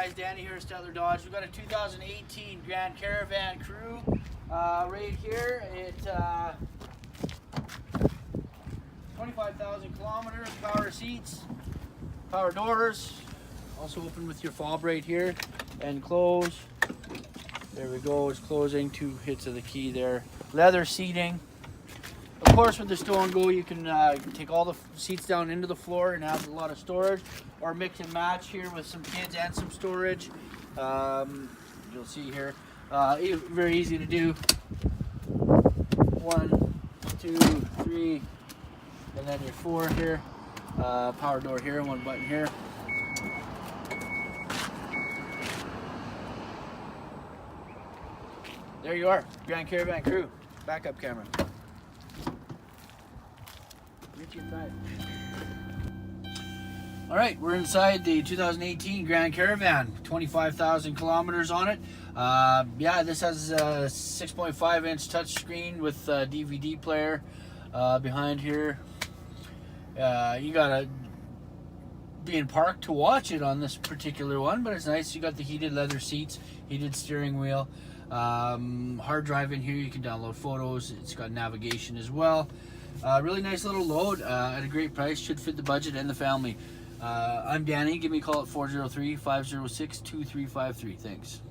guys, Danny here at Stettler Dodge. We've got a 2018 Grand Caravan Crew right here. It's 25,000 kilometers, power seats, power doors, also open with your fob right here, and close. There we go, it's closing, 2 hits of the key there. Leather seating. Of course, with the Stow and Go, you can take all the seats down into the floor and have a lot of storage, or mix and match here with some kids and some storage. You'll see here, very easy to do. 1, 2, 3, and then your 4 here. Power door here, 1 button here. There you are, Grand Caravan Crew. Backup camera. All right, we're inside the 2018 Grand Caravan, 25,000 kilometers on it. Yeah, this has a 6.5 inch touchscreen with a DVD player behind here. You gotta be in park to watch it on this particular one, but it's nice. You got the heated leather seats, heated steering wheel, hard drive in here. You can download photos. It's got navigation as well. Really nice little load at a great price. Should fit the budget and the family. I'm Danny. Give me a call at 403-506-2353. Thanks.